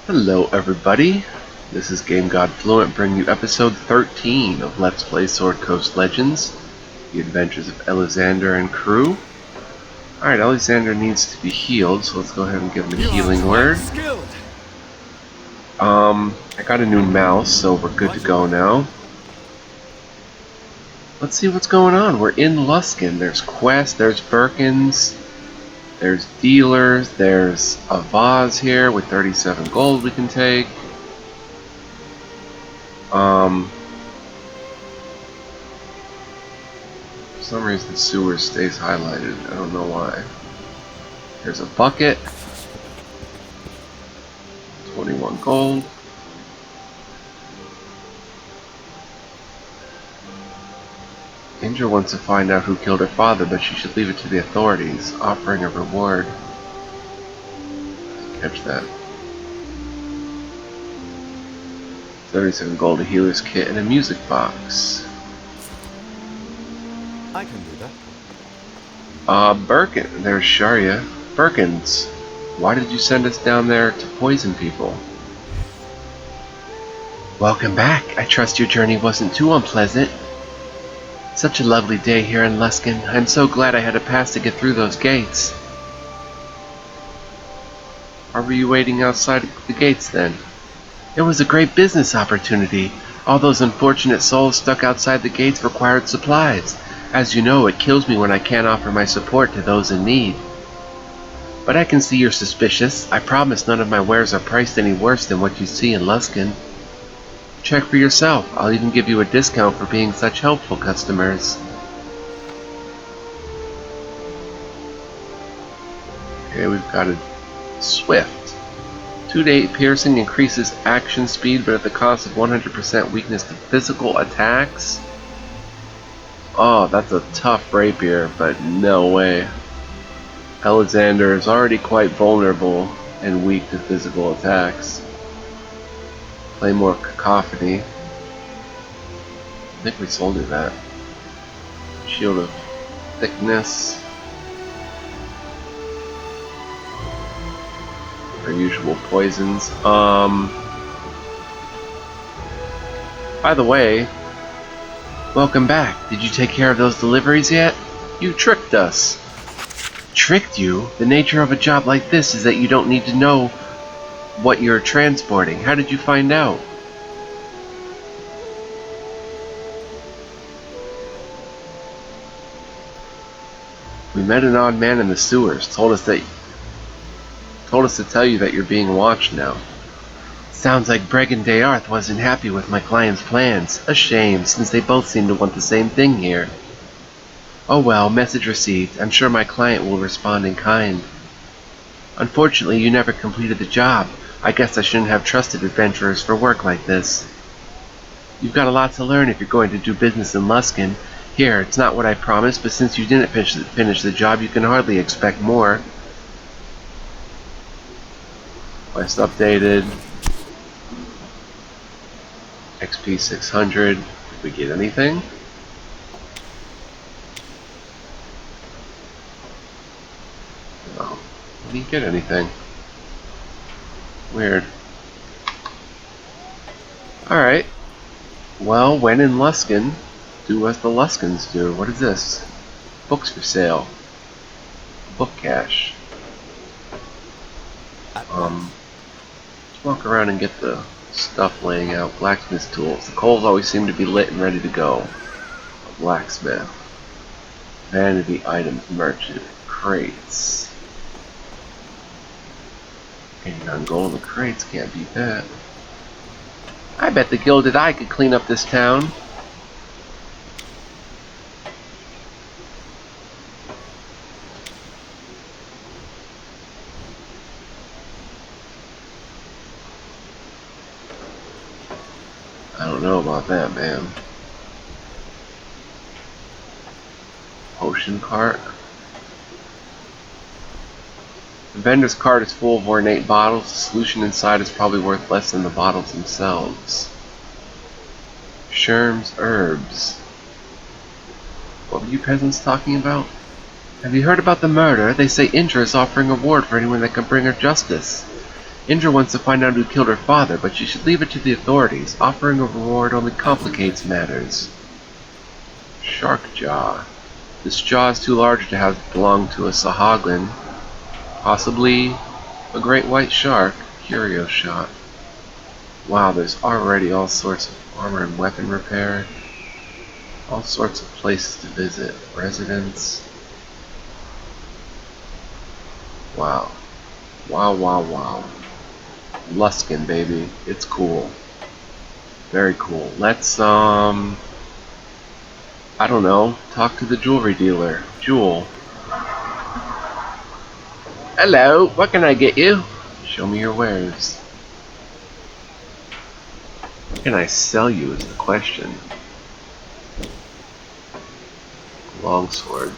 Hello everybody, this is Game God Fluent bringing you episode 13 of Let's Play Sword Coast Legends, The Adventures of Alexander and crew. Alright, Alexander needs to be healed, so let's go ahead and give him a healing word. I got a new mouse, so we're good to go now. Let's see what's going on. We're in Luskan. There's quests, there's Birkins, there's dealers, there's a vase here with 37 gold we can take. For some reason the sewer stays highlighted. I don't know why. There's a bucket. 21 gold. Indra wants to find out who killed her father, but she should leave it to the authorities, offering a reward. Catch that. 37 gold, a healer's kit, and a music box. I can do that. Birkin. There's Sharia. Birkins, why did you send us down there to poison people? Welcome back. I trust your journey wasn't too unpleasant. Such a lovely day here in Luskan. I'm so glad I had a pass to get through those gates. Why were you waiting outside the gates then? It was a great business opportunity. All those unfortunate souls stuck outside the gates required supplies. As you know, it kills me when I can't offer my support to those in need. But I can see you're suspicious. I promise none of my wares are priced any worse than what you see in Luskan. Check for yourself. I'll even give you a discount for being such helpful customers. Okay, we've got a Swift. 2-8 piercing increases action speed, but at the cost of 100% weakness to physical attacks. Oh, that's a tough rapier, but no way. Alexander is already quite vulnerable and weak to physical attacks. Play more Cacophony. I think we sold you that. Shield of Thickness. Our usual poisons. By the way, welcome back. Did you take care of those deliveries yet? You tricked us. Tricked you? The nature of a job like this is that you don't need to know what you're transporting. How did you find out? We met an odd man in the sewers. Told us to tell you that you're being watched now. Sounds like Breg and Dayarth wasn't happy with my client's plans. A shame, since they both seem to want the same thing here. Oh well, message received. I'm sure my client will respond in kind. Unfortunately, you never completed the job. I guess I shouldn't have trusted adventurers for work like this. You've got a lot to learn if you're going to do business in Luskan. Here, it's not what I promised, but since you didn't finish the job, you can hardly expect more. Quest updated. XP 600. Did we get anything? No. We didn't get anything. Weird. Alright. Well, when in Luskan, do as the Luskans do. What is this? Books for sale. Book cache. Let's walk around and get the stuff laying out. Blacksmith tools. The coals always seem to be lit and ready to go. A blacksmith. Vanity items merchant. Crates. 89 gold in the crates, can't beat that. I bet the Gilded Eye could clean up this town. I don't know about that, man. Potion cart. The vendor's cart is full of ornate bottles. The solution inside is probably worth less than the bottles themselves. Sherm's herbs. What were you peasants talking about? Have you heard about the murder? They say Indra is offering a reward for anyone that can bring her justice. Indra wants to find out who killed her father, but she should leave it to the authorities. Offering a reward only complicates matters. Shark jaw. This jaw is too large to have belonged to a Sahagin. Possibly a great white shark. Curio Shop. Wow, there's already all sorts of armor and weapon repair. All sorts of places to visit. Residence. Wow. Wow, wow, wow. Luskan, baby. It's cool. Very cool. Let's, I don't know, talk to the jewelry dealer. Jewel. Hello, what can I get you? Show me your wares. What can I sell you is the question. Longsword.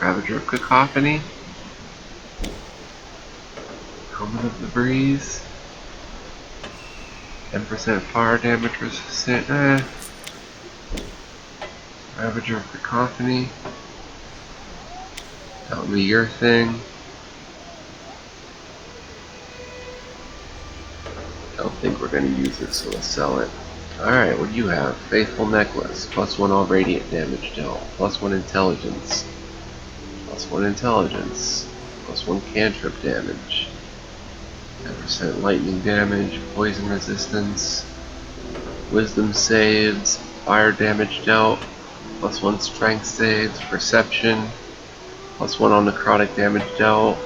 Ravager of Cacophony. Helmet of the Breeze. 10% fire damage resistant. Ravager of Cacophony. Tell me your thing. I don't think we're going to use it, so let's sell it. Alright, what do you have? Faithful Necklace. +1 all radiant damage dealt. +1 intelligence. +1 intelligence. +1 cantrip damage. 10% lightning damage. Poison resistance. Wisdom saves. Fire damage dealt. +1 strength saves. Perception. +1 on necrotic damage dealt.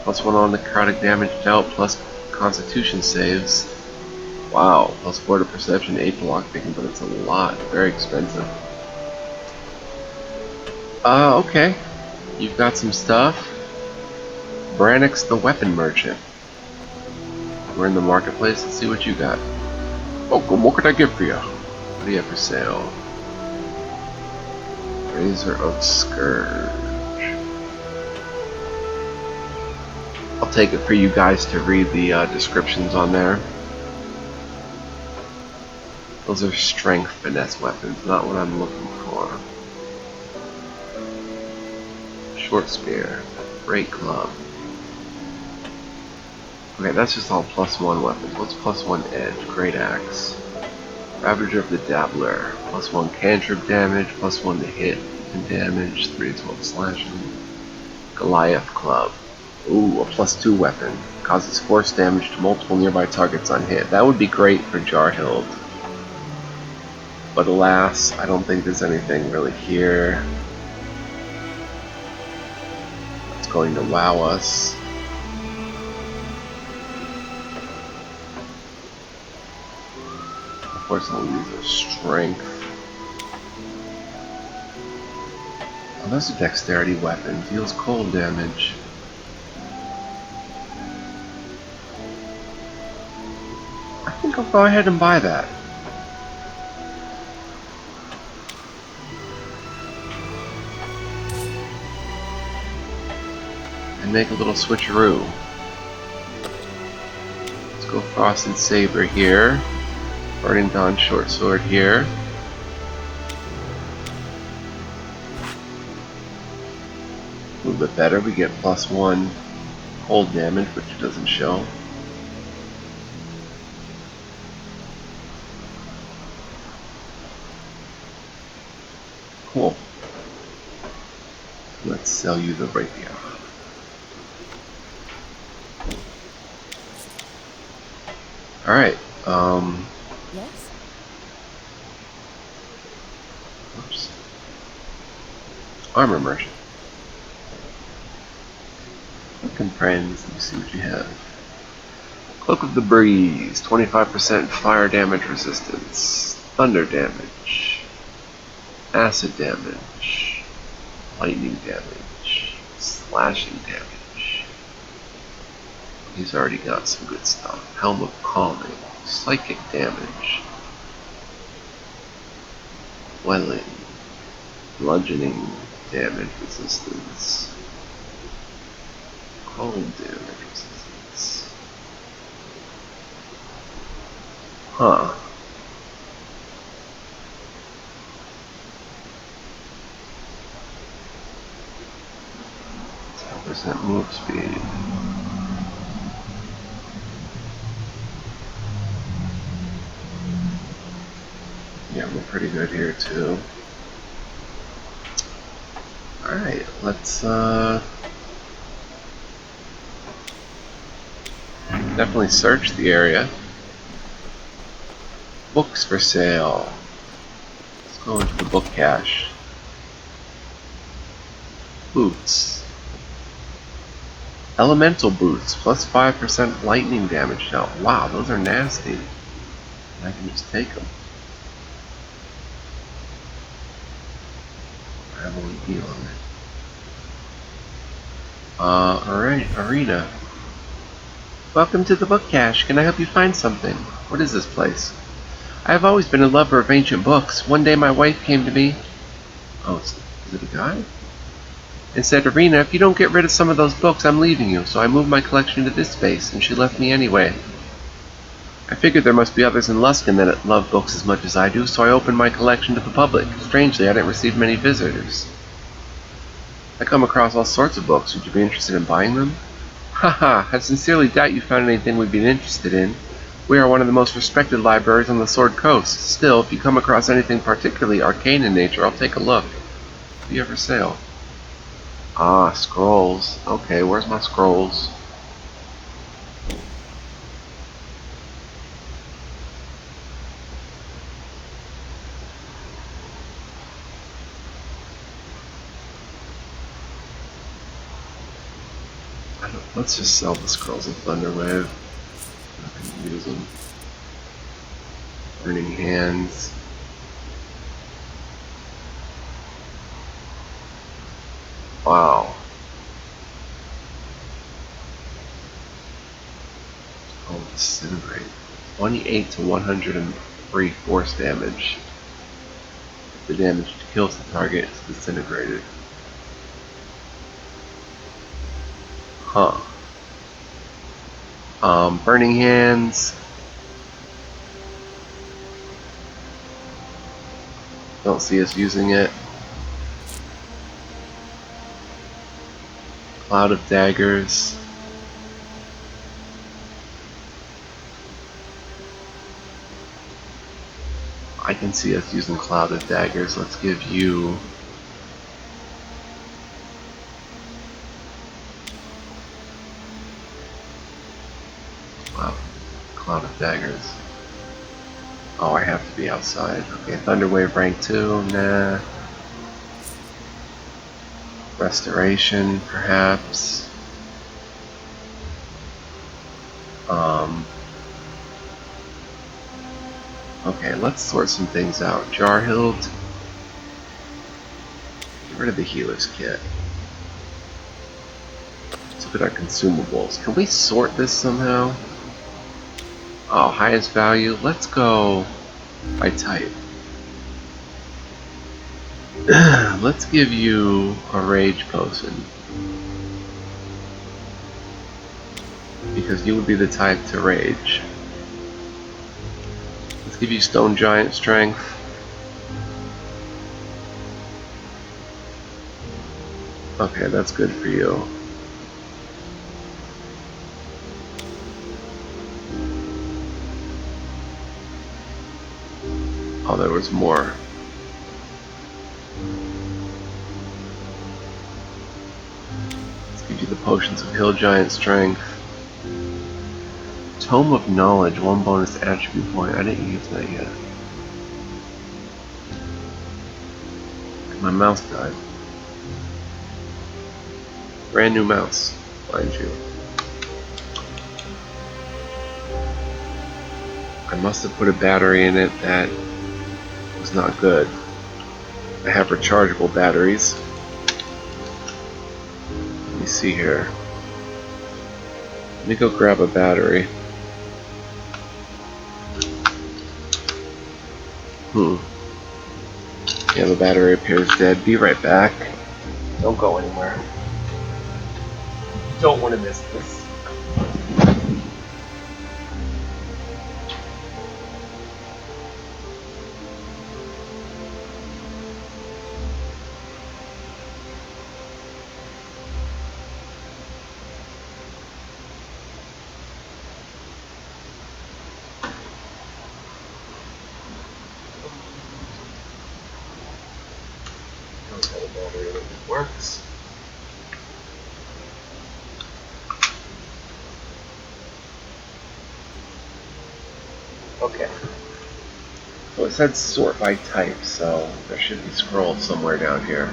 +1 on necrotic damage dealt. Plus constitution saves. Wow, +4 to perception, 8 to lockpicking, but it's a lot. Very expensive. Okay. You've got some stuff. Branix the Weapon Merchant. We're in the marketplace. Let's see what you got. Welcome, what can I get for you? What do you have for sale? Razor of Scourge. I'll take it for you guys to read the descriptions on there. Those are strength finesse weapons, not what I'm looking for. Short spear, great club. Okay, that's just all +1 weapons. What's +1 edge? Great axe. Ravager of the Dabbler. +1 cantrip damage, +1 to hit and damage, 3 to 12 slashing. Goliath club. Ooh, a +2 weapon. Causes force damage to multiple nearby targets on hit. That would be great for Jarhild. But alas, I don't think there's anything really here that's going to wow us. Of course, I'll use a strength. Oh, that's a dexterity weapon. Deals cold damage. I think I'll go ahead and buy that. And make a little switcheroo. Let's go Frosted Saber here. Burning Dawn Short Sword here. A little bit better. We get +1 cold damage, which doesn't show. Cool. Let's sell you the rapier. Alright, Yes? oops. Armor merchant. Looking friends, let me see what you have. Cloak of the Breeze, 25% fire damage resistance, thunder damage, acid damage, lightning damage, slashing damage. He's already got some good stuff. Helm of Calming, psychic damage, quelling, bludgeoning damage resistance, cold damage resistance. Huh. Percent move speed. I'm pretty good here too. Alright, let's definitely search the area. Books for sale. Let's go into the book cache. Boots. Elemental boots, plus 5% lightning damage now. Wow, those are nasty. I can just take them. I have only heal on it. Alright, arena. Welcome to the book cache. Can I help you find something? What is this place? I have always been a lover of ancient books. One day my wife came to me. Oh, is it a guy? And said, Arena, if you don't get rid of some of those books, I'm leaving you. So I moved my collection to this space, and she left me anyway. I figured there must be others in Luskan that love books as much as I do, so I opened my collection to the public. Strangely, I didn't receive many visitors. I come across all sorts of books. Would you be interested in buying them? Haha, I sincerely doubt you found anything we'd be interested in. We are one of the most respected libraries on the Sword Coast. Still, if you come across anything particularly arcane in nature, I'll take a look. Be for sale. Ah, scrolls. Okay, where's my scrolls? Let's just sell the scrolls of Thunderwave. I can use them. Burning Hands. Wow. Oh, disintegrate. 28 to 103 force damage. If the damage kills the target, it's disintegrated. Huh. Burning Hands. Don't see us using it. Cloud of Daggers. I can see us using Cloud of Daggers. Let's give you Cloud of Daggers. Oh, I have to be outside. Okay, Thunderwave rank 2, nah. Restoration, perhaps. Okay, let's sort some things out. Jarhild. Get rid of the healer's kit. Let's look at our consumables. Can we sort this somehow? Oh, highest value. Let's go by type. Let's give you a rage potion. Because you would be the type to rage. Let's give you Stone Giant Strength. Okay, that's good for you. Oh, there was more. Let's give you the Potions of Hill Giant Strength. Tome of Knowledge, 1 bonus attribute point. I didn't use that yet. My mouse died. Brand new mouse, mind you. I must have put a battery in it that was not good. I have rechargeable batteries. Let me see here. Let me go grab a battery. Yeah, the battery appears dead. Be right back. Don't go anywhere. Don't want to miss this. Okay. So it said sort by type, so there should be scrolls somewhere down here.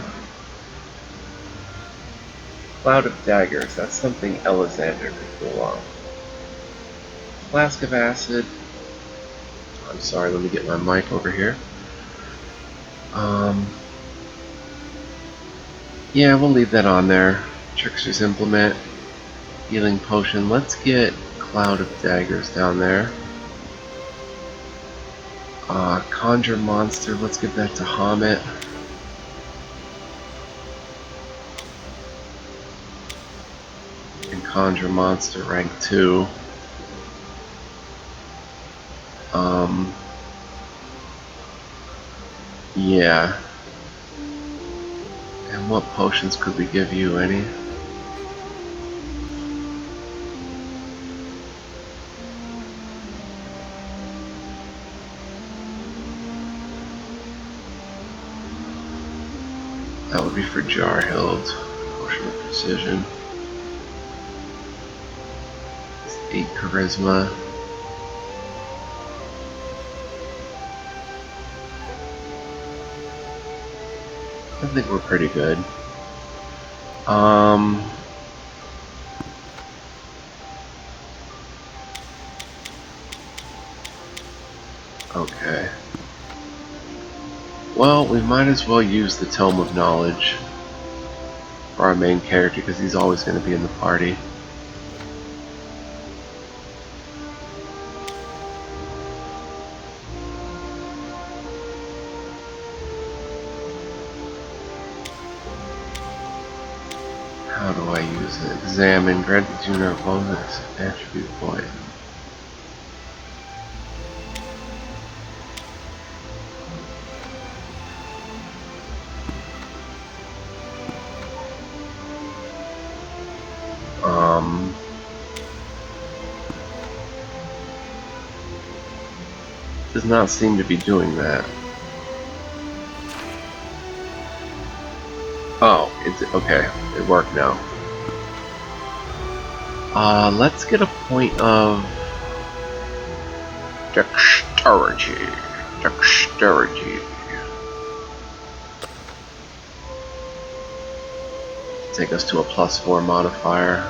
Cloud of daggers, that's something Elizander could pull off. Flask of acid. I'm sorry, let me get my mic over here. Yeah, we'll leave that on there. Trickster's implement. Healing potion. Let's get Cloud of daggers down there. Conjure monster. Let's give that to Hamid. And conjure monster rank 2. Yeah. And what potions could we give you? Any? That would be for Jarhild. Potion of precision. It's 8 charisma. I think we're pretty good. Okay. Well, we might as well use the Tome of Knowledge for our main character because he's always going to be in the party. How do I use it? Examine. Grant the tuner a bonus attribute point. Does not seem to be doing that. Oh, it's okay. It worked now. Let's get a point of dexterity. Dexterity. Take us to a +4 modifier.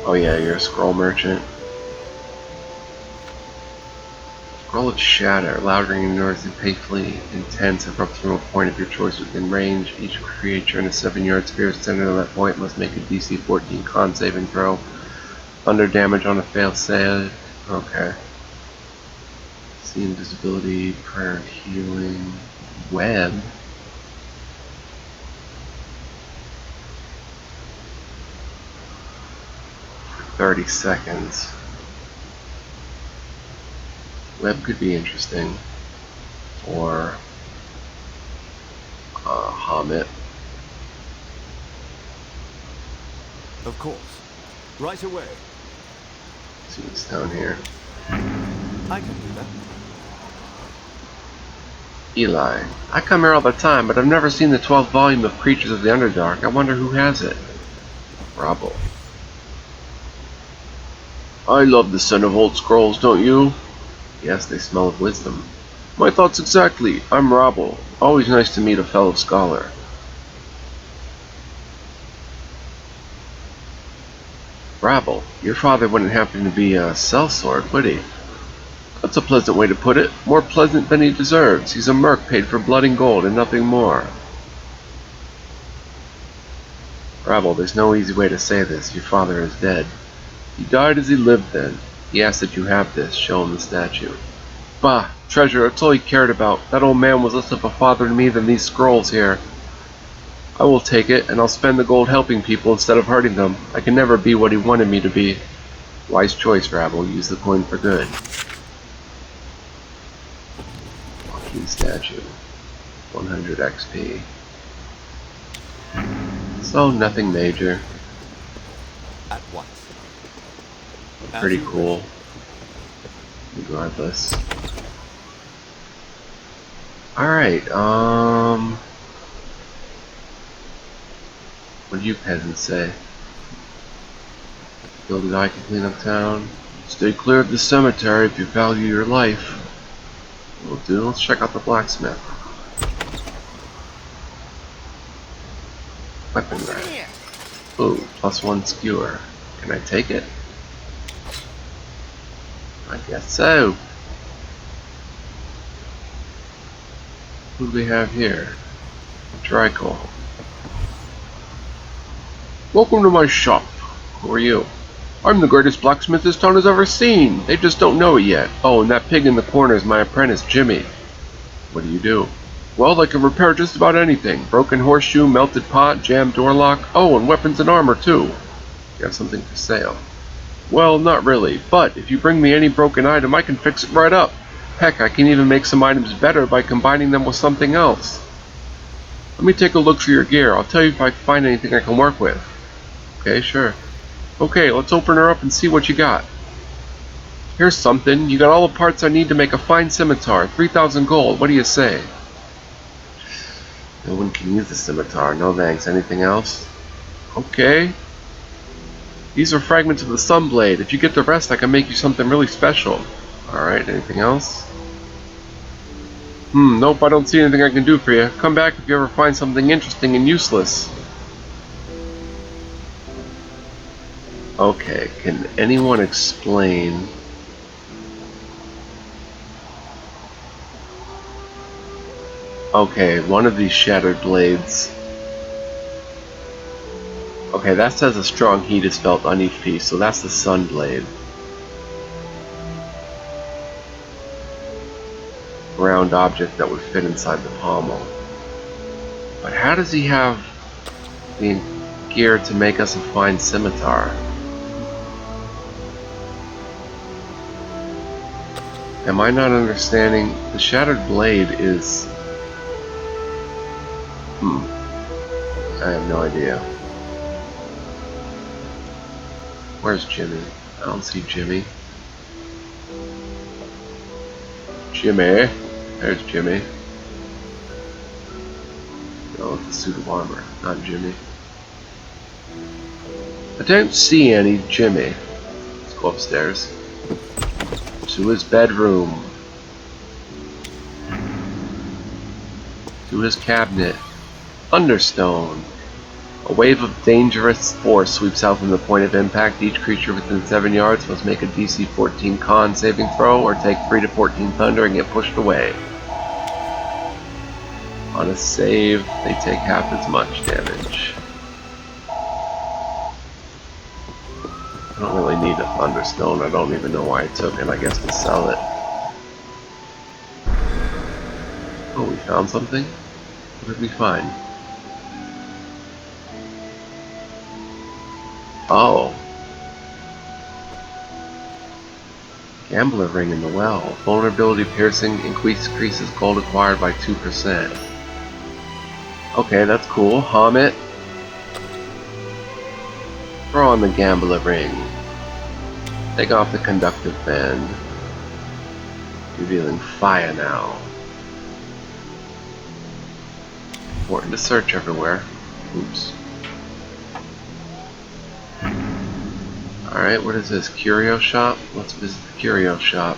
Oh yeah, you're a scroll merchant. Scroll of Shatter. Loud ringing noise is painfully intense. Erupts from a point of your choice within range. Each creature in a 7-yard sphere centered on that point must make a DC 14 con saving throw. Thunder damage on a failed save. Okay. See invisibility, prayer of healing, web. For 30 seconds. Web could be interesting. Or Hamid. Of course. Right away. See what's down here. I can do that. Eli. I come here all the time, but I've never seen the 12th volume of Creatures of the Underdark. I wonder who has it. Rabble. I love the scent of old scrolls, don't you? Yes, they smell of wisdom. My thoughts exactly. I'm Rabble. Always nice to meet a fellow scholar. Rabble, your father wouldn't happen to be a sellsword, would he? That's a pleasant way to put it. More pleasant than he deserves. He's a merc paid for blood and gold and nothing more. Rabble, there's no easy way to say this. Your father is dead. He died as he lived then. He asked that you have this. Show him the statue. Bah! Treasure, that's all he cared about. That old man was less of a father to me than these scrolls here. I will take it, and I'll spend the gold helping people instead of hurting them. I can never be what he wanted me to be. Wise choice, Rabble. Use the coin for good. Walking statue. 100 XP. So, nothing major. At once. Pretty cool. Regardless. Alright, what do you peasants say? Gilded Eye can clean up town. Stay clear of the cemetery if you value your life. Will do. Let's check out the blacksmith. Weapon rack. Ooh, +1 skewer. Can I take it? I guess so. Who do we have here? Drycle. Welcome to my shop. Who are you? I'm the greatest blacksmith this town has ever seen. They just don't know it yet. Oh, and that pig in the corner is my apprentice, Jimmy. What do you do? Well, I can repair just about anything. Broken horseshoe, melted pot, jammed door lock. Oh, and weapons and armor, too. You have something for sale? Well, not really, but if you bring me any broken item, I can fix it right up. Heck, I can even make some items better by combining them with something else. Let me take a look through your gear. I'll tell you if I find anything I can work with. Okay, sure. Okay, let's open her up and see what you got. Here's something. You got all the parts I need to make a fine scimitar. 3,000 gold. What do you say? No one can use the scimitar. No thanks. Anything else? Okay. These are fragments of the Sunblade. If you get the rest, I can make you something really special. Alright, anything else? Nope, I don't see anything I can do for you. Come back if you ever find something interesting and useless. Okay, can anyone explain... Okay, one of these shattered blades... Okay, that says a strong heat is felt on each piece, so that's the sun blade. Round object that would fit inside the pommel. But how does he have the gear to make us a fine scimitar? Am I not understanding? The shattered blade is... I have no idea. Where's Jimmy? I don't see Jimmy. Jimmy. There's Jimmy. No, it's a suit of armor, not Jimmy. I don't see any Jimmy. Let's go upstairs. To his bedroom. To his cabinet. Thunderstone. A wave of dangerous force sweeps out from the point of impact. Each creature within 7 yards must make a DC 14 con saving throw or take 3 to 14 thunder and get pushed away. On a save, they take half as much damage. I don't really need a Thunderstone. I don't even know why I took it. I guess to sell it. Oh, we found something? What did we find? Oh. Gambler Ring in the well. Vulnerability piercing increases gold acquired by 2%. Okay, that's cool. Hum it. Throw on the Gambler Ring. Take off the conductive band. Revealing fire now. Important to search everywhere. Oops. Alright, what is this? Curio Shop? Let's visit the Curio Shop.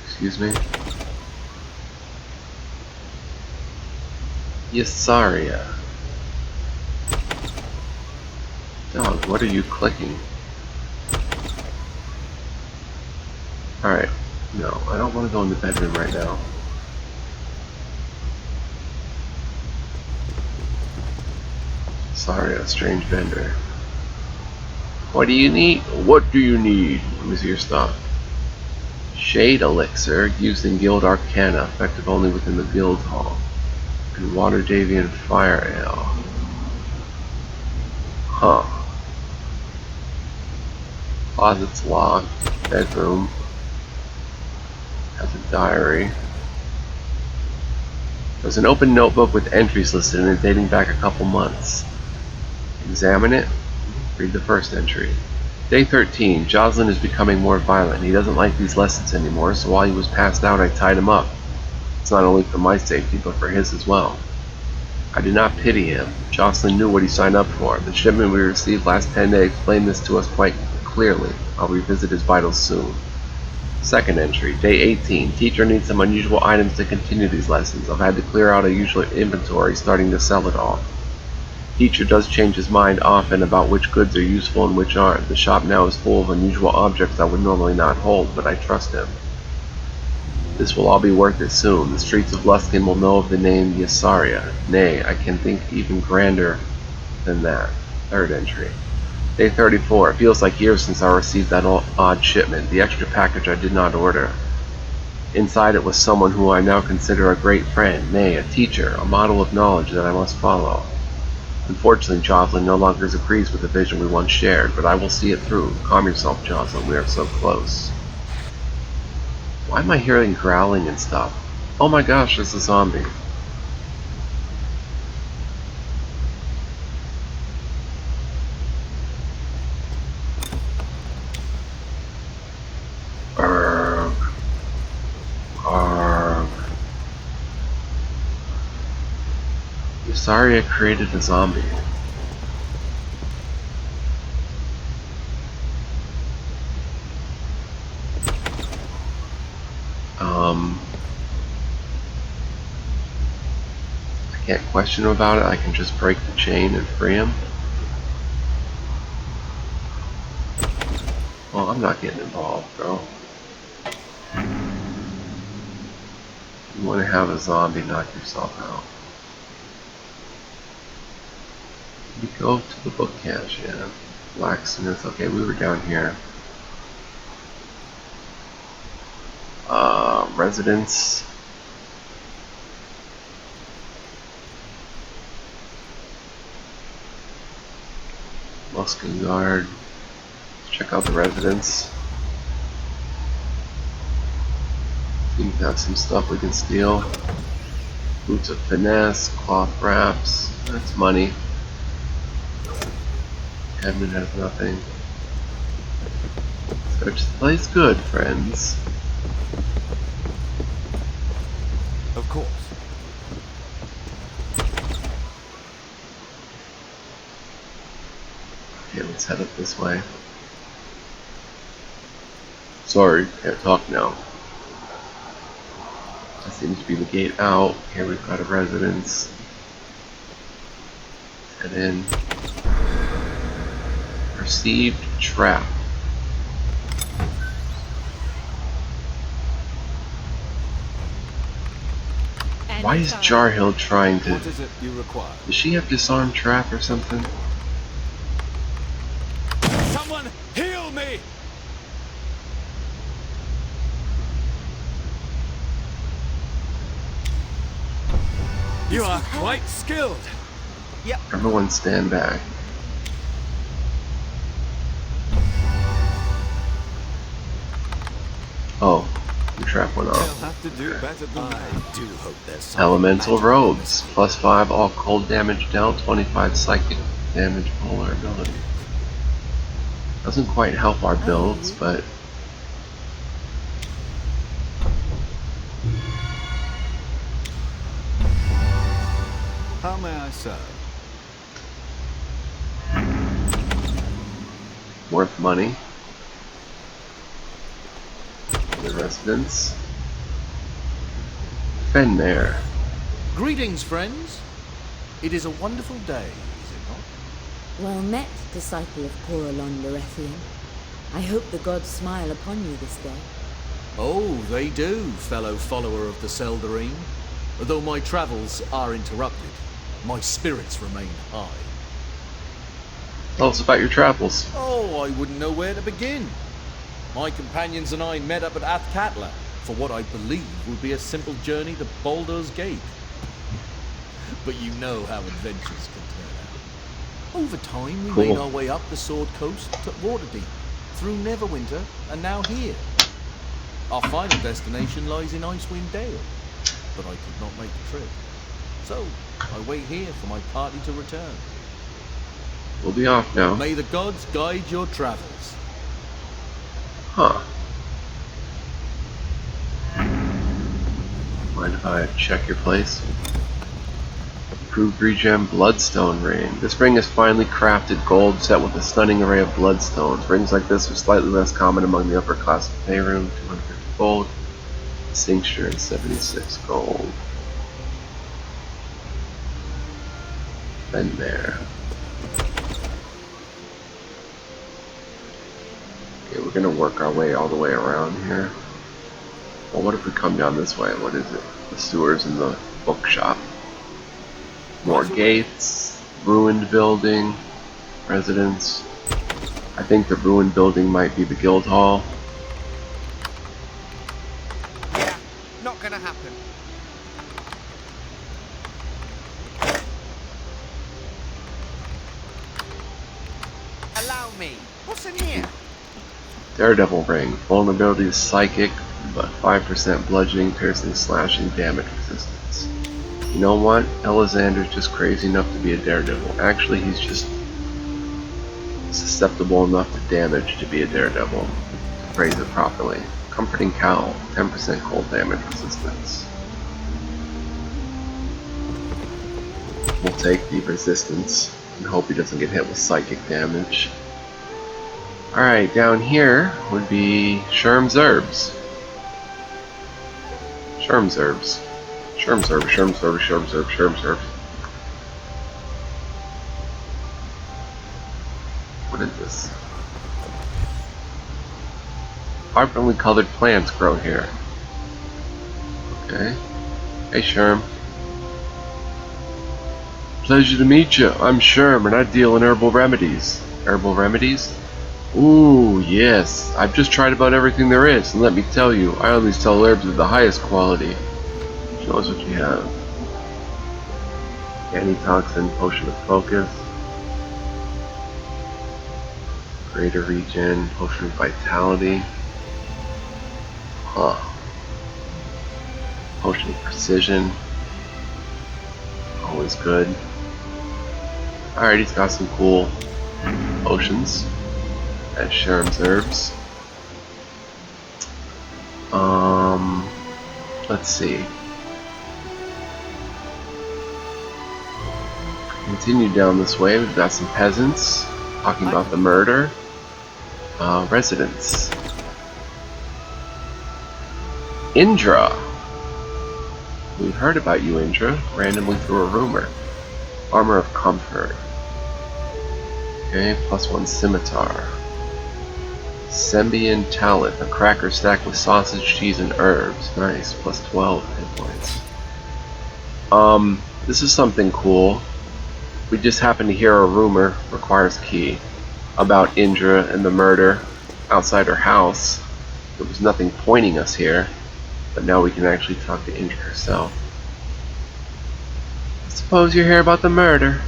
Excuse me? Yesaria. Dog, what are you clicking? Alright, no, I don't want to go in the bedroom right now. Sorry, a strange vendor. What do you need? What do you need? Let me see your stuff. Shade Elixir, used in Guild Arcana, effective only within the Guild Hall. And Water Davian Fire Ale. Huh. Closet's locked. Bedroom. Has a diary. There's an open notebook with entries listed in it dating back a couple months. Examine it. Read the first entry. Day 13. Jocelyn is becoming more violent. He doesn't like these lessons anymore, so while he was passed out, I tied him up. It's not only for my safety, but for his as well. I did not pity him. Jocelyn knew what he signed up for. The shipment we received last 10 days explained this to us quite clearly. I'll revisit his vitals soon. Second entry, day 18. Teacher needs some unusual items to continue these lessons. I've had to clear out a usual inventory, starting to sell it all. Teacher does change his mind often about which goods are useful and which aren't. The shop now is full of unusual objects I would normally not hold, but I trust him. This will all be worth it soon. The streets of Luskan will know of the name Yasaria. Nay, I can think even grander than that. Third entry. Day 34. It feels like years since I received that odd shipment, the extra package I did not order. Inside it was someone who I now consider a great friend, nay, a teacher, a model of knowledge that I must follow. Unfortunately, Jocelyn no longer agrees with the vision we once shared, but I will see it through. Calm yourself, Jocelyn. We are so close. Why am I hearing growling and stuff? Oh my gosh, there's a zombie. Arrgh. Arrgh. Yasaria created a zombie. I can't question him about it. I can just break the chain and free him. Well, I'm not getting involved, bro. You want to have a zombie knock yourself out. You go to the book cache, yeah. Blacksmith. Okay, we were down here. Residence. Luskan guard. Let's check out the residence. Seems to have some stuff we can steal. Boots of finesse, cloth wraps. That's money. Cabinet has nothing. Search the place good, friends. Of course. Okay, let's head up this way. Sorry, can't talk now. That seems to be the gate out. Here we've got a residence. Head in. Perceived trap. Why is Jarhill trying to... What is it you require? Does she have disarm trap or something? Someone heal me! You are quite skilled. Yep. Everyone stand back. Oh, the trap went They'll off. have to do better than that. I do hope there's some Elemental magic. robes. +5 all cold damage dealt, 25 psychic damage vulnerability. Doesn't quite help our builds, but... How may I serve? worth money. The residence. Fenmare. Greetings, friends. It is a wonderful day, is it not? Well met, disciple of Coralon Lorethian. I hope the gods smile upon you this day. Oh, they do, fellow follower of the Zelda Ring. Though my travels are interrupted, my spirits remain high. Tell us about your travels. Oh, I wouldn't know where to begin. My companions and I met up at Athkatla for what I believe would be a simple journey to Baldur's Gate. But you know how adventures can turn out. Over time, we made our way up the Sword Coast to Waterdeep, through Neverwinter, and now here. Our final destination lies in Icewind Dale, but I could not make the trip. So, I wait here for my party to return. We'll be off now. May the gods guide your travels. Huh. Mind if I check your place? Improved regen Bloodstone Ring. This ring is finely crafted gold set with a stunning array of bloodstones. Rings like this are slightly less common among the upper class of Faerun. 250 gold. Cincture and 76 gold. Been there. Okay, we're gonna work our way all the way around here. Well, what if we come down this way? What is it? The sewers and the bookshop. More gates, ruined building, residence. I think the ruined building might be the guild hall. Yeah, not gonna happen. Allow me. What's in here? Daredevil Ring. Vulnerability is psychic, but 5% bludgeoning, piercing, slashing, damage resistance. You know what? Alexander's just crazy enough to be a daredevil. Actually, he's just susceptible enough to damage to be a daredevil. To phrase it properly. Comforting Cowl. 10% cold damage resistance. We'll take the resistance and hope he doesn't get hit with psychic damage. Alright, down here would be Sherm's Herbs. Sherm's Herbs. Sherm's Herbs, Sherm's Herbs, Sherm's Herbs, Sherm's Herbs. What is this? Vibrantly colored plants grow here. Okay. Hey Sherm. Pleasure to meet you. I'm Sherm and I deal in herbal remedies. Herbal remedies? Ooh, yes. I've just tried about everything there is, and let me tell you, I only sell herbs of the highest quality. Show us what you have. Antitoxin, Potion of Focus. Greater Regen, Potion of Vitality. Huh. Potion of Precision. Always good. Alright, he's got some cool potions. As Sherm's Herbs. Let's see. Continue down this way. We've got some peasants talking about the murder. Residents. Indra. We heard about you, Indra, randomly through a rumor. Armor of Comfort. Okay, +1 scimitar. Sembian Talent, a cracker stacked with sausage, cheese, and herbs. Nice, +12 hit points. This is something cool. We just happened to hear a rumor, requires key, about Indra and the murder outside her house. There was nothing pointing us here, but now we can actually talk to Indra herself. I suppose you're here about the murder.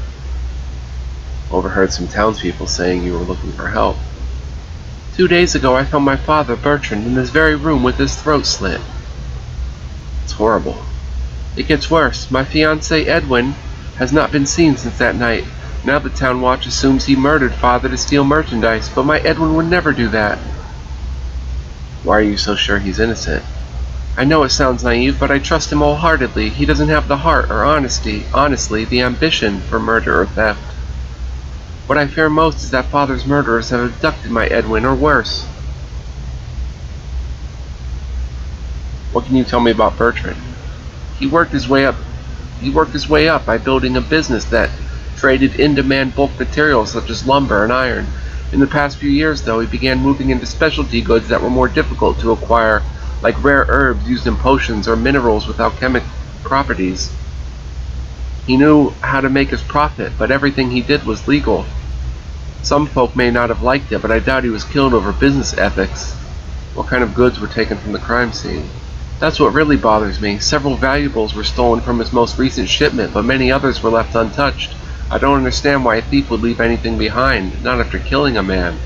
Overheard some townspeople saying you were looking for help. 2 days ago I found my father, Bertrand, in this very room with his throat slit. It's horrible. It gets worse. My fiancé, Edwin, has not been seen since that night. Now the town watch assumes he murdered father to steal merchandise, but my Edwin would never do that. Why are you so sure he's innocent? I know it sounds naive, but I trust him wholeheartedly. He doesn't have the heart or honestly, the ambition for murder or theft. What I fear most is that father's murderers have abducted my Edwin, or worse. What can you tell me about Bertrand? He worked his way up by building a business that traded in-demand bulk materials such as lumber and iron. In the past few years, though, he began moving into specialty goods that were more difficult to acquire, like rare herbs used in potions or minerals with alchemic properties. He knew how to make his profit, but everything he did was legal. Some folk may not have liked it, but I doubt he was killed over business ethics. What kind of goods were taken from the crime scene? That's what really bothers me. Several valuables were stolen from his most recent shipment, but many others were left untouched. I don't understand why a thief would leave anything behind, not after killing a man.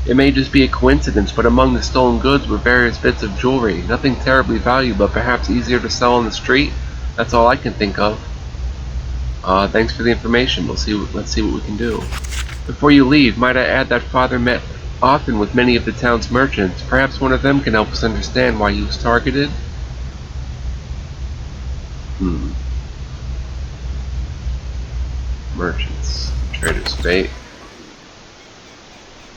It may just be a coincidence, but among the stolen goods were various bits of jewelry. Nothing terribly valuable, but perhaps easier to sell on the street. That's all I can think of. Thanks for the information. Let's see what we can do. Before you leave, might I add that father met often with many of the town's merchants. Perhaps one of them can help us understand why he was targeted? Merchants. Trader's Fate.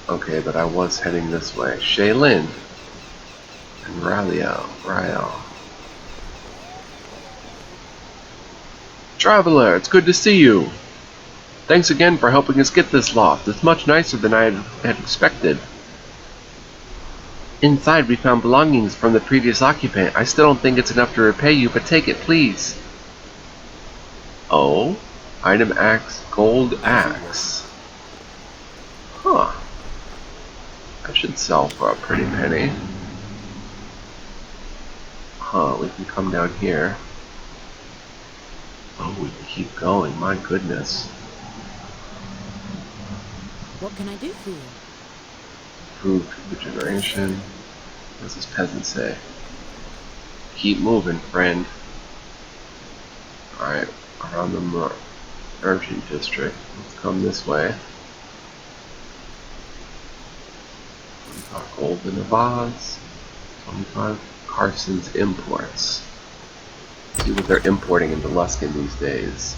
Okay, but I was heading this way. Shaylin. And Rael. Traveler, it's good to see you. Thanks again for helping us get this loft. It's much nicer than I had expected. Inside we found belongings from the previous occupant. I still don't think it's enough to repay you, but take it, please. Oh? Item axe, gold axe. Huh. That should sell for a pretty penny. Huh, we can come down here. Oh, we can keep going, my goodness. What can I do for you? Improved regeneration. What does this peasant say? Keep moving, friend. Alright, around the merchant district. Let's come this way. 25 gold in a vase. 25 Carson's imports. See what they're importing into Luskan these days.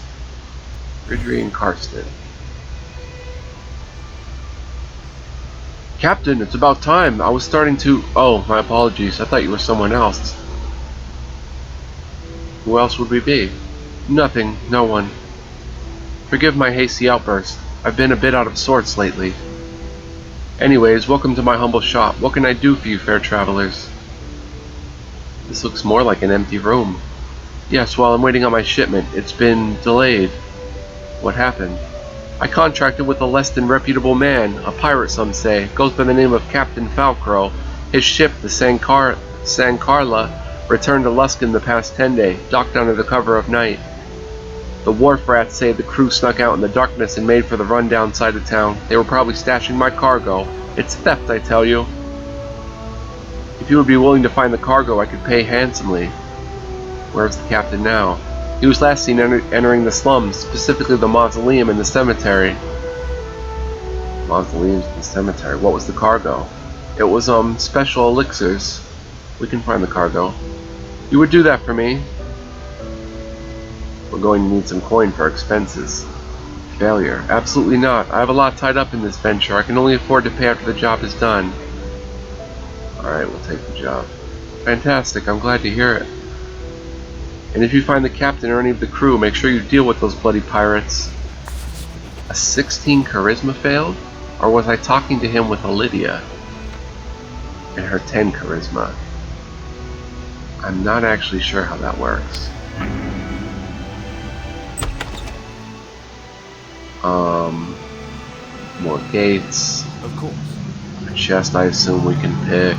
Ridgery and Carston. Captain, it's about time. I was starting to... Oh, my apologies. I thought you were someone else. Who else would we be? Nothing. No one. Forgive my hasty outburst. I've been a bit out of sorts lately. Anyways, welcome to my humble shop. What can I do for you, fair travelers? This looks more like an empty room. Yes, while I'm waiting on my shipment. It's been delayed. What happened? I contracted with a less than reputable man, a pirate some say, goes by the name of Captain Falcrow. His ship, the San Carla, returned to Luskan the past 10 days, docked under the cover of night. The wharf rats say the crew snuck out in the darkness and made for the rundown side of town. They were probably stashing my cargo. It's theft, I tell you. If you would be willing to find the cargo, I could pay handsomely. Where's the captain now? He was last seen entering the slums, specifically the mausoleum and the cemetery. Mausoleums and the cemetery. What was the cargo? It was, special elixirs. We can find the cargo. You would do that for me? We're going to need some coin for expenses. Failure. Absolutely not. I have a lot tied up in this venture. I can only afford to pay after the job is done. Alright, we'll take the job. Fantastic. I'm glad to hear it. And if you find the captain or any of the crew, make sure you deal with those bloody pirates. A 16 charisma failed? Or was I talking to him with Lydia and her 10 charisma? I'm not actually sure how that works. More gates. Of course. A chest I assume we can pick.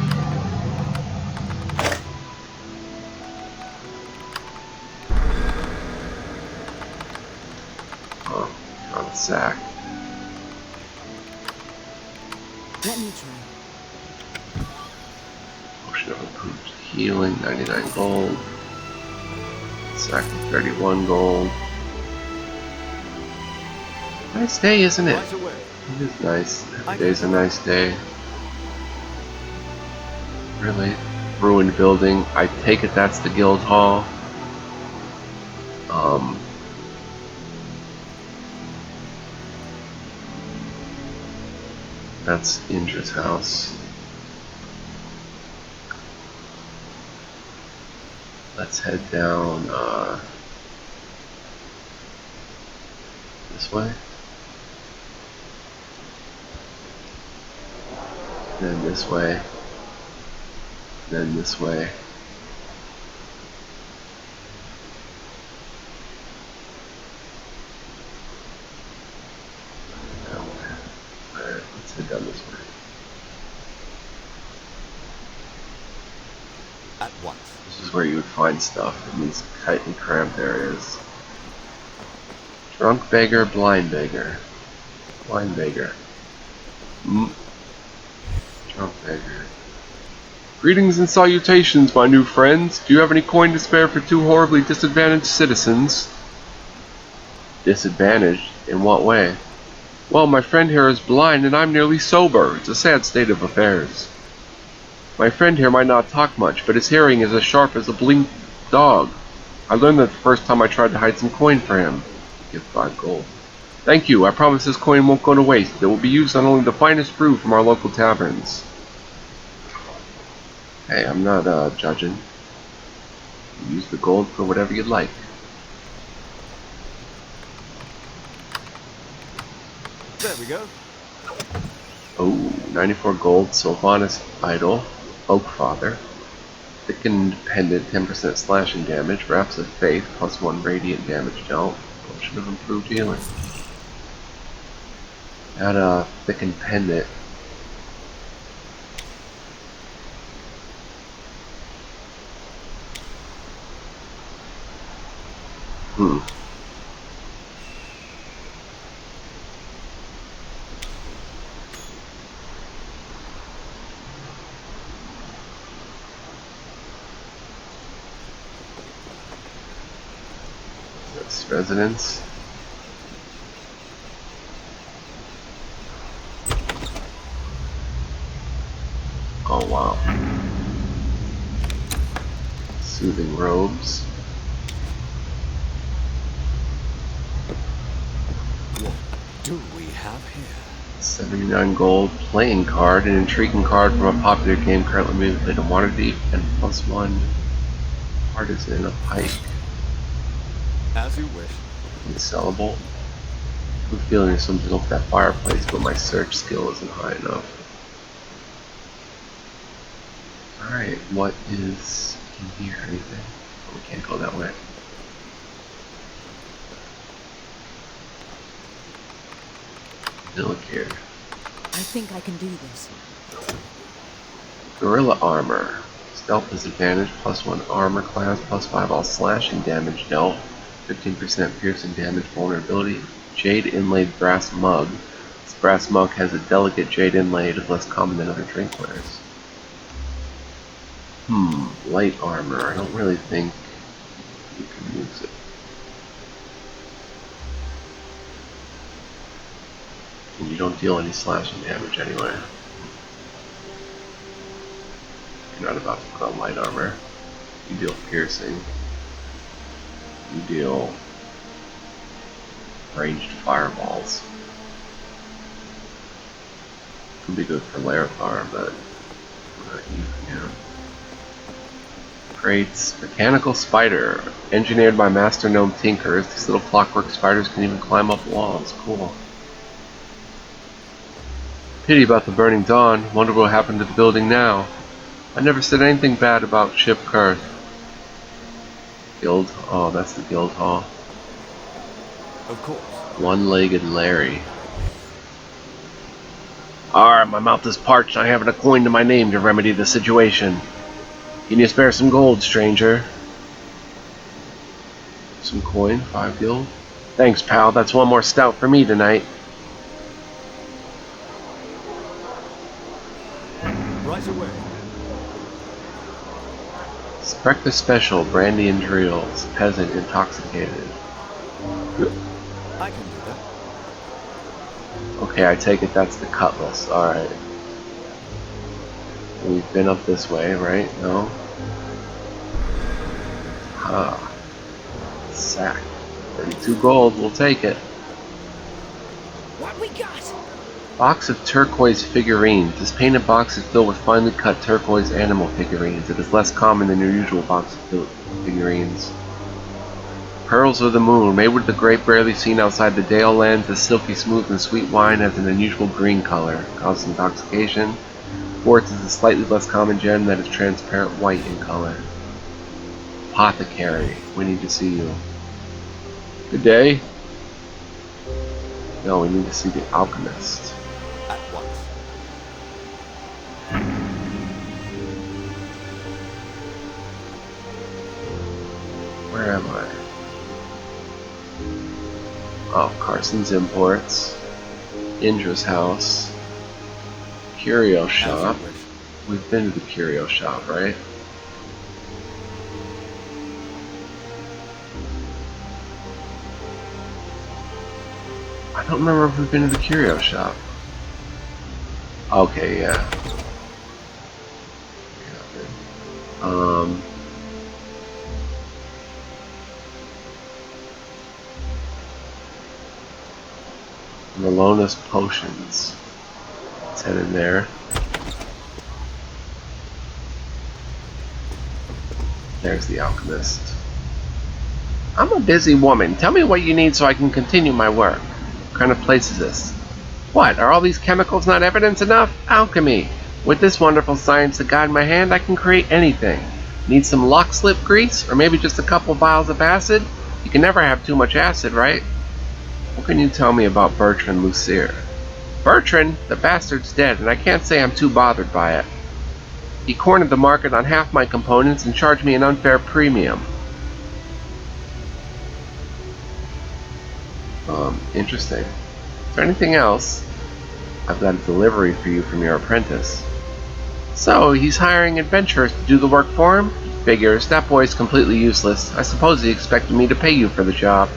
Sack. Let me try. Potion of improved healing, 99 gold. Sack of 31 gold. Nice day, isn't it? Right away. It is nice. Every day's a nice day. Really? Ruined building. I take it that's the guild hall. That's Indra's house. Let's head down this way. Then this way. Then this way. Let's head down this way. At once. This is where you would find stuff in these tight and cramped areas. Drunk beggar, blind beggar. Blind beggar. Drunk beggar. Greetings and salutations, my new friends. Do you have any coin to spare for two horribly disadvantaged citizens? Disadvantaged? In what way? Well, my friend here is blind and I'm nearly sober. It's a sad state of affairs. My friend here might not talk much, but his hearing is as sharp as a blinked dog. I learned that the first time I tried to hide some coin for him. Give 5 gold. Thank you. I promise this coin won't go to waste. It will be used on only the finest brew from our local taverns. Hey, I'm not judging. Use the gold for whatever you'd like. There we go. Oh, 94 gold, Sylvanas Idol, Oak Father, Thickened Pendant, 10% slashing damage, Wraps of Faith, +1 radiant damage dealt, Potion of Improved Healing. Add a Thickened Pendant. This residence. Oh wow. Soothing robes. What do we have here? 79 gold, playing card, an intriguing card from a popular game currently being played in Waterdeep, and +1 artisan, a pike. As you wish. Unsellable. I'm feeling there's something up that fireplace, but my search skill isn't high enough. Alright, what is in here? Anything? Oh, we can't go that way. Military. I think I can do this. Gorilla armor. Stealth disadvantage, +1 armor class, +5 all slashing damage dealt, 15% piercing damage vulnerability. Jade inlaid brass mug. This brass mug has a delicate jade inlay. It is less common than other drinkwares. Light armor. I don't really think you can use it. And you don't deal any slashing damage anyway. You're not about to put on light armor. You deal piercing. You deal ranged fireballs. Could be good for Larethar, but not you. Yeah. Crates. Mechanical spider. Engineered by master gnome tinkers. These little clockwork spiders can even climb up walls. Cool. Pity about the burning dawn. Wonder what happened to the building now. I never said anything bad about Ship Kurth. Guild. Oh, that's the guild hall. Of course. One-legged Larry. Alright, my mouth is parched. I haven't a coin to my name to remedy the situation. Can you spare some gold, stranger? Some coin, 5 gold. Thanks, pal. That's one more stout for me tonight. Right away. Breakfast special, brandy and drills. Peasant intoxicated. I can do that. Okay, I take it that's the cutlass. Alright. We've been up this way, right? No? Ah. Sack. 32 gold, we'll take it. What we got? Box of turquoise figurines. This painted box is filled with finely cut turquoise animal figurines. It is less common than your usual box of figurines. Pearls of the moon. Made with the grape rarely seen outside the Dale lands, the silky smooth and sweet wine has an unusual green color. Causes intoxication. Quartz is a slightly less common gem that is transparent white in color. Apothecary. We need to see you. Good day. No, we need to see the Alchemist. At once. Where am I? Oh, Carson's Imports. Indra's house. Curio Shop. As you wish. We've been to the Curio Shop, right? I don't remember if we've been to the Curio Shop. Okay, yeah. Melona's Potions. Let's head in there. There's the Alchemist. I'm a busy woman. Tell me what you need so I can continue my work. What kind of place is this? What, are all these chemicals not evidence enough? Alchemy. With this wonderful science to guide my hand, I can create anything. Need some lock slip grease? Or maybe just a couple vials of acid? You can never have too much acid, right? What can you tell me about Bertrand Lucier? Bertrand? The bastard's dead, and I can't say I'm too bothered by it. He cornered the market on half my components and charged me an unfair premium. Interesting. Is there anything else? I've got a delivery for you from your apprentice. So, he's hiring adventurers to do the work for him? Figures, that boy's completely useless. I suppose he expected me to pay you for the job.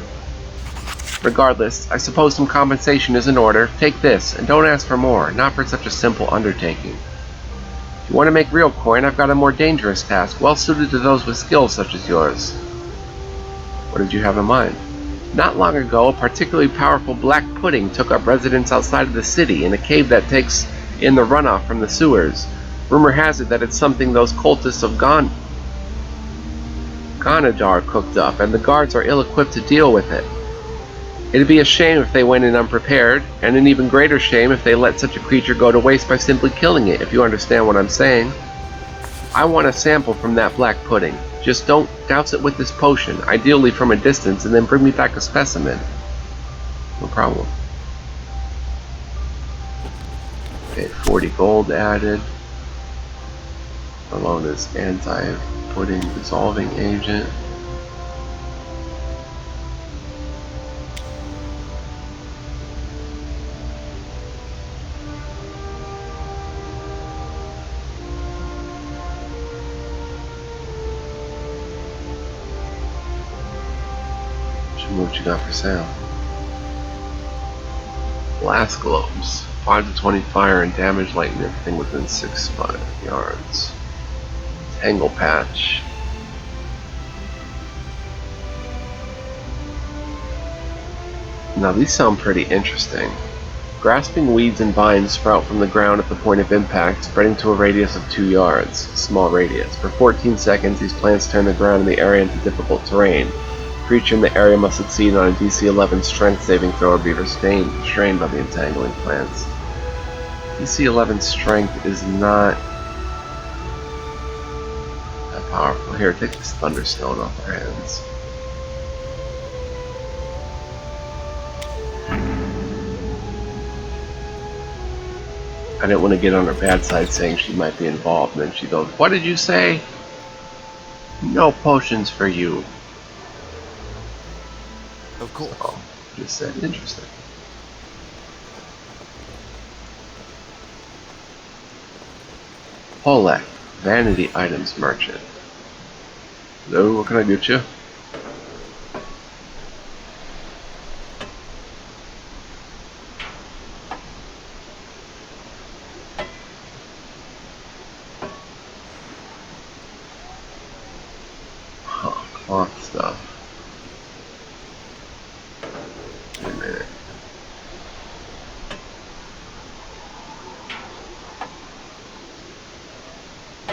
Regardless, I suppose some compensation is in order. Take this, and don't ask for more, not for such a simple undertaking. If you want to make real coin, I've got a more dangerous task, well suited to those with skills such as yours. What did you have in mind? Not long ago, a particularly powerful black pudding took up residence outside of the city in a cave that takes in the runoff from the sewers. Rumor has it that it's something those cultists of Ganadar cooked up, and the guards are ill-equipped to deal with it. It'd be a shame if they went in unprepared, and an even greater shame if they let such a creature go to waste by simply killing it, if you understand what I'm saying. I want a sample from that black pudding. Just don't douse it with this potion, ideally from a distance, and then bring me back a specimen. No problem. Okay, 40 gold added. Melona's anti-pudding dissolving agent. What you got for sale? Blast globes. 5 to 20 fire and damage lighten everything within 6 yards. Tangle patch. Now these sound pretty interesting. Grasping weeds and vines sprout from the ground at the point of impact, spreading to a radius of 2 yards. Small radius. For 14 seconds, these plants turn the ground in the area into difficult terrain. Creature in the area must succeed on a DC 11 strength saving throw or be restrained by the entangling plants. DC 11 strength is not that powerful. Here, take this thunderstone off our hands. I didn't want to get on her bad side saying she might be involved, and then she goes, "What did you say? No potions for you." Of course. Oh, just said interesting. Polek, Vanity Items Merchant. Hello, what can I get you? Cloth stuff. Wait a minute.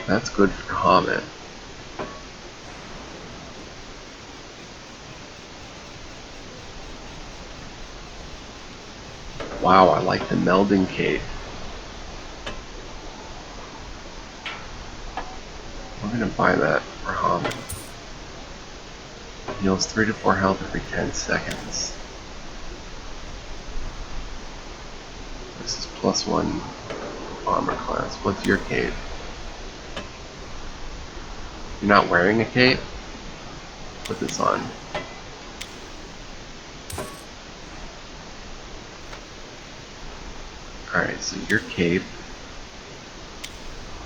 That's good for Hobbit. Wow, I like the melding cape. We're gonna buy that for Hobbit. Heals 3 to 4 health every 10 seconds. This is +1 armor class. What's your cape? You're not wearing a cape? Put this on. Alright, so your cape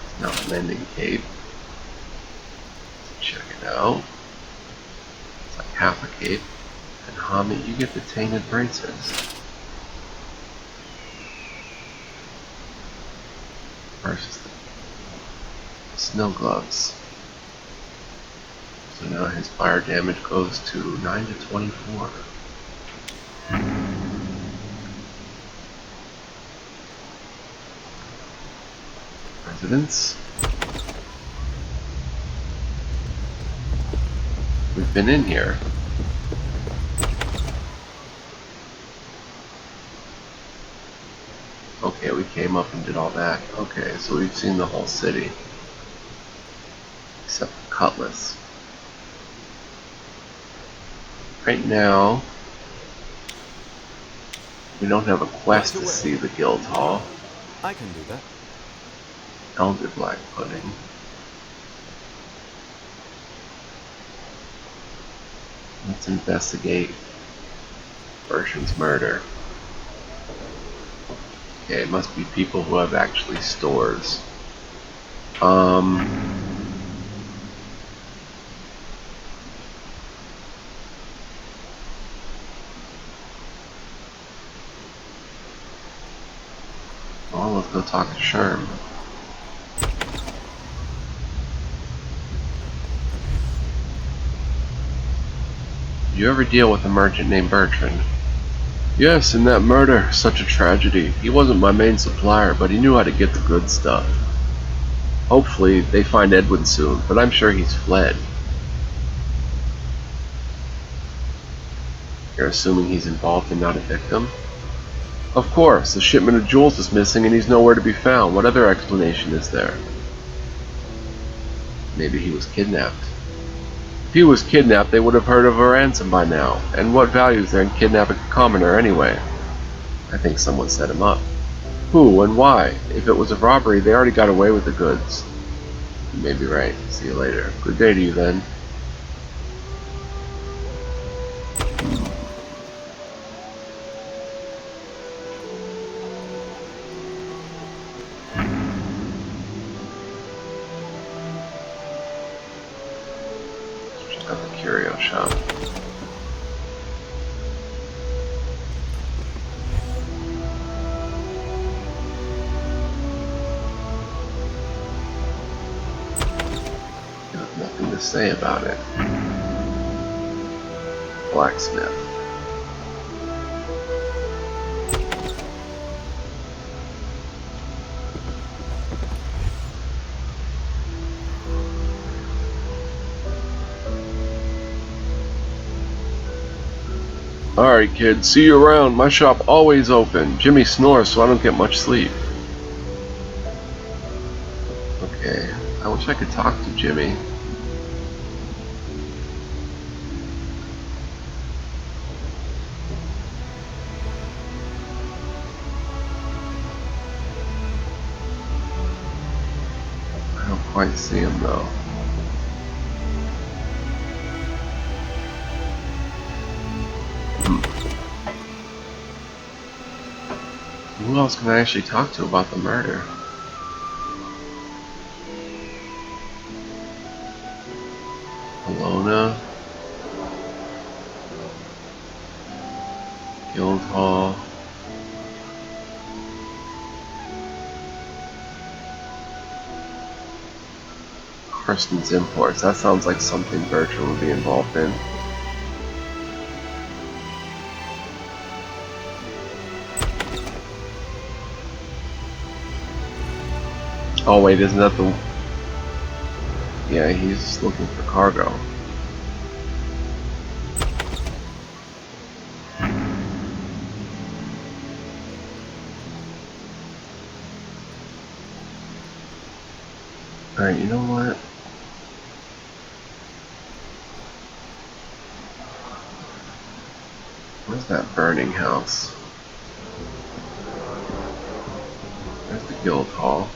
is now a mending cape. Check it out. It's like half a cape. And Hamid, you get the tainted braces. Versus the snow gloves. So now his fire damage goes to 9 to 24. Residence? We've been in here. Okay, we came up and did all that. Okay, so we've seen the whole city. Except for Cutlass. Right now, we don't have a quest to see the guild hall. I can do that. Elder Black Pudding. Let's investigate Bertrand's murder. Okay, it must be people who have actually stores. Well, let's go talk to Sherm. Did you ever deal with a merchant named Bertrand? Yes, in that murder, such a tragedy. He wasn't my main supplier, but he knew how to get the good stuff. Hopefully, they find Edwin soon, but I'm sure he's fled. You're assuming he's involved and not a victim? Of course, the shipment of jewels is missing and he's nowhere to be found. What other explanation is there? Maybe he was kidnapped. If he was kidnapped, they would have heard of a ransom by now. And what value is there in kidnapping a commoner anyway? I think someone set him up. Who and why? If it was a robbery, they already got away with the goods. You may be right. See you later. Good day to you then. Check out the Curio Shop. Nothing to say about it. Blacksmith. Alright kids, see you around. My shop always open. Jimmy snores so I don't get much sleep. Okay, I wish I could talk to Jimmy. I don't quite see him though. Who else can I actually talk to about the murder? Alona, Guildhall, Kirsten's Imports. That sounds like something Bertrand would be involved in. Oh wait, isn't that the... Yeah, he's looking for cargo. Alright, you know what? Where's that burning house? There's the guild hall.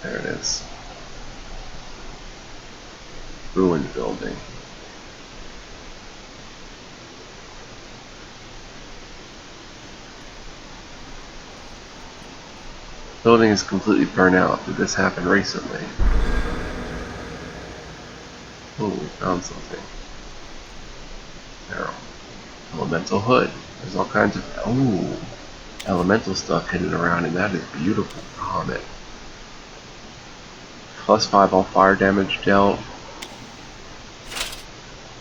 There it is. Ruined building. Building is completely burnt out. Did this happen recently? Oh, we found something. Arrow. Elemental hood. There's all kinds of elemental stuff hidden around, and that is beautiful. Comet. +5 all fire damage dealt.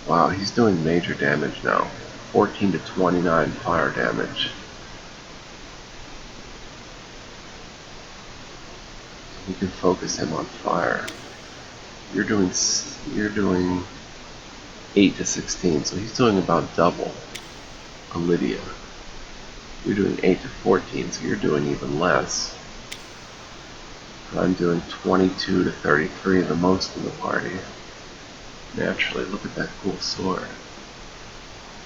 Wow, he's doing major damage now. 14 to 29 fire damage. You can focus him on fire. You're doing 8 to 16, so he's doing about double Lydia. You're doing 8 to 14, so you're doing even less. I'm doing 22 to 33, the most in the party. Naturally, look at that cool sword.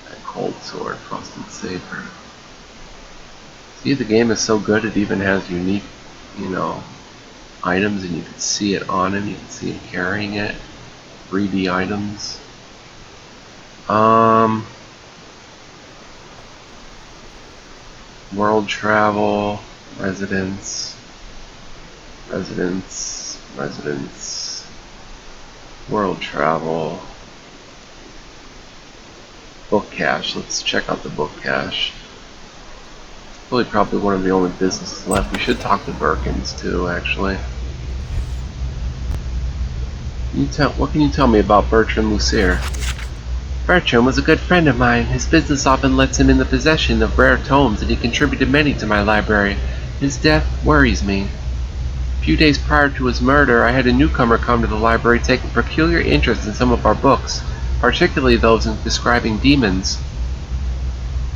That cold sword, Frosted Saber. See, the game is so good it even has unique, items, and you can see it on him, you can see him carrying it. 3D items. World travel, residence, world travel, book cache. Let's check out the book cache. Really probably one of the only businesses left. We should talk to Birkins too, actually. What can you tell me about Bertrand Lucier? Bertrand was a good friend of mine. His business often lets him in the possession of rare tomes, and he contributed many to my library. His death worries me. A few days prior to his murder, I had a newcomer come to the library taking peculiar interest in some of our books, particularly those describing demons.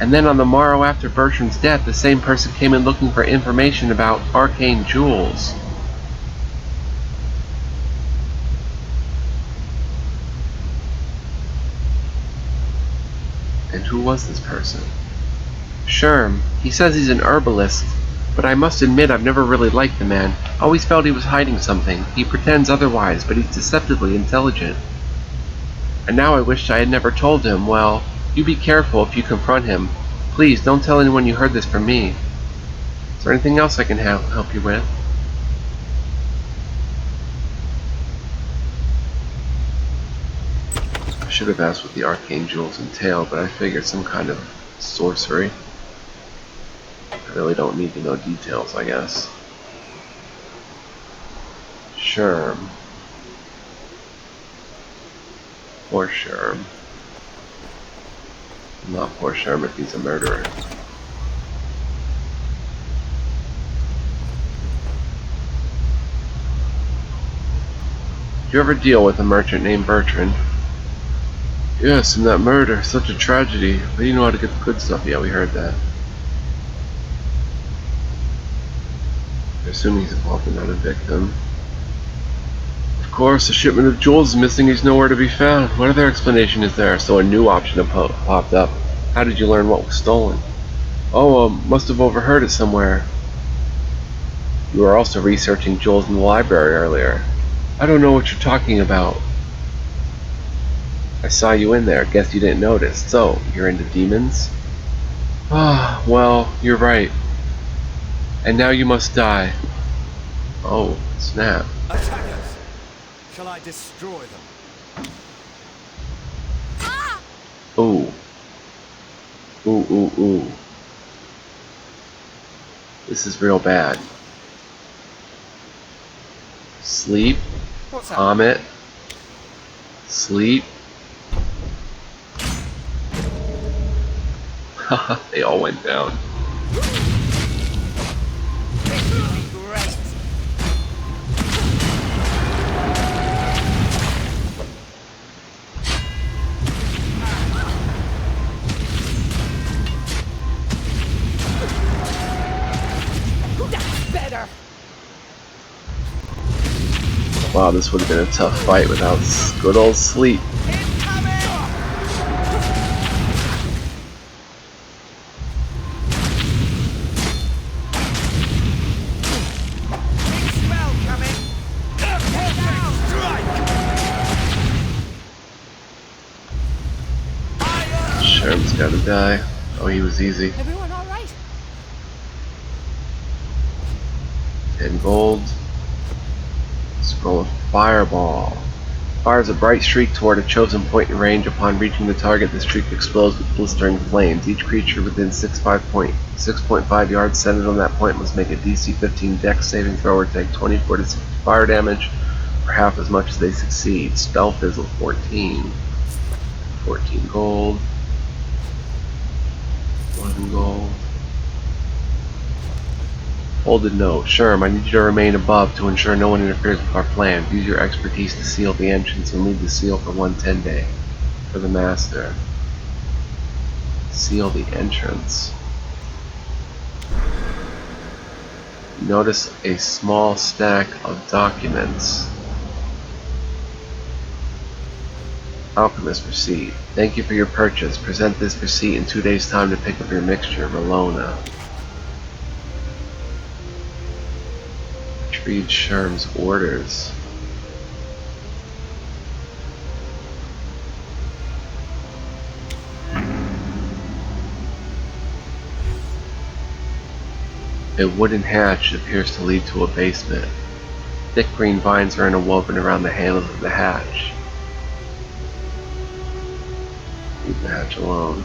And then on the morrow after Bertrand's death, the same person came in looking for information about arcane jewels. And who was this person? Sherm. He says he's an herbalist, but I must admit I've never really liked the man. Always felt he was hiding something. He pretends otherwise, but he's deceptively intelligent. And now I wished I had never told him. Well, you be careful if you confront him. Please, don't tell anyone you heard this from me. Is there anything else I can help you with? I should have asked what the arcane jewels entail, but I figured some kind of sorcery. I really don't need to know details, I guess. Sherm. Poor Sherm. Not poor Sherm if he's a murderer. Did you ever deal with a merchant named Bertrand? Yes, and that murder, such a tragedy. But you know how to get the good stuff. Yeah, we heard that. I assume he's involved in not a victim. Of course, a shipment of jewels is missing. He's nowhere to be found. What other explanation is there? So a new option popped up. How did you learn what was stolen? Oh, must have overheard it somewhere. You were also researching jewels in the library earlier. I don't know what you're talking about. I saw you in there. Guess you didn't notice. So, you're into demons? Ah, well, you're right. And now you must die. Oh, snap. Attackers! Shall I destroy them? Ooh. Ooh, ooh, ooh. This is real bad. Sleep. What's that? Comet. Sleep. Haha, they all went down. This will be great. That's better. Wow, this would have been a tough fight without good old sleep. Incoming! Big spell coming. Head down. Strike. Sherm's gotta die. Oh, he was easy. Everyone all right? 10 gold. Scroll of Fireball. Fires a bright streak toward a chosen point in range. Upon reaching the target, the streak explodes with blistering flames. Each creature within 6.5 yards centered on that point must make a DC 15 Dex saving throw or take 24 to 60 fire damage, or half as much as they succeed. Spell Fizzle 14. 14 gold. One gold. Hold the note. Sherm, I need you to remain above to ensure no one interferes with our plan. Use your expertise to seal the entrance and leave the seal for 110 day. For the master. Seal the entrance. Notice a small stack of documents. Alchemist receipt. Thank you for your purchase. Present this receipt in 2 days' time to pick up your mixture. Malona. Retrieve Sherm's orders. A wooden hatch appears to lead to a basement. Thick green vines are interwoven around the handles of the hatch. Leave the hatch alone.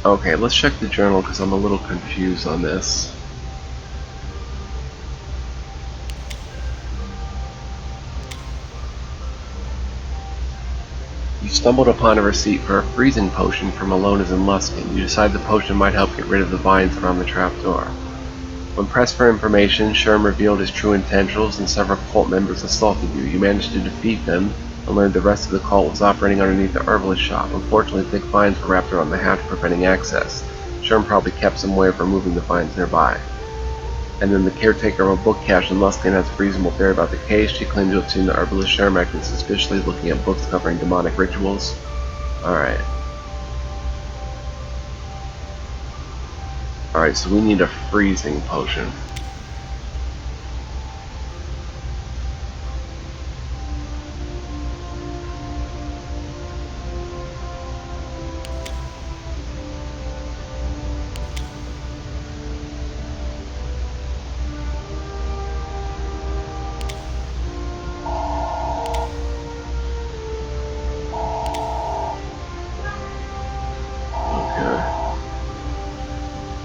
Okay, let's check the journal because I'm a little confused on this. You stumbled upon a receipt for a freezing potion from Alona's in Luskan. You decide the potion might help get rid of the vines around the trapdoor. When pressed for information, Sherm revealed his true intentions and several cult members assaulted you. You managed to defeat them and learned the rest of the cult was operating underneath the herbalist shop. Unfortunately, thick vines were wrapped around the hatch, preventing access. Sherm probably kept some way of removing the vines nearby. And then the caretaker of a book cache in Luskan has a reasonable theory about the case. She claimed to have seen the herbalist Sherm acting suspiciously, looking at books covering demonic rituals. Alright. Alright, so we need a freezing potion.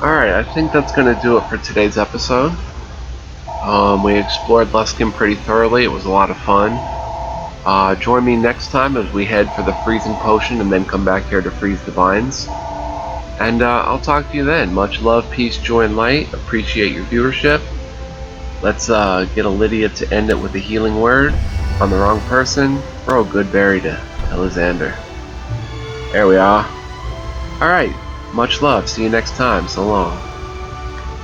Alright, I think that's going to do it for today's episode. We explored Luskan pretty thoroughly. It was a lot of fun. Join me next time as we head for the freezing potion and then come back here to freeze the vines. And I'll talk to you then. Much love, peace, joy, and light. Appreciate your viewership. Let's get a Lydia to end it with a healing word on the wrong person. Throw a good berry to Alexander. There we are. Alright. Much love. See you next time. So long.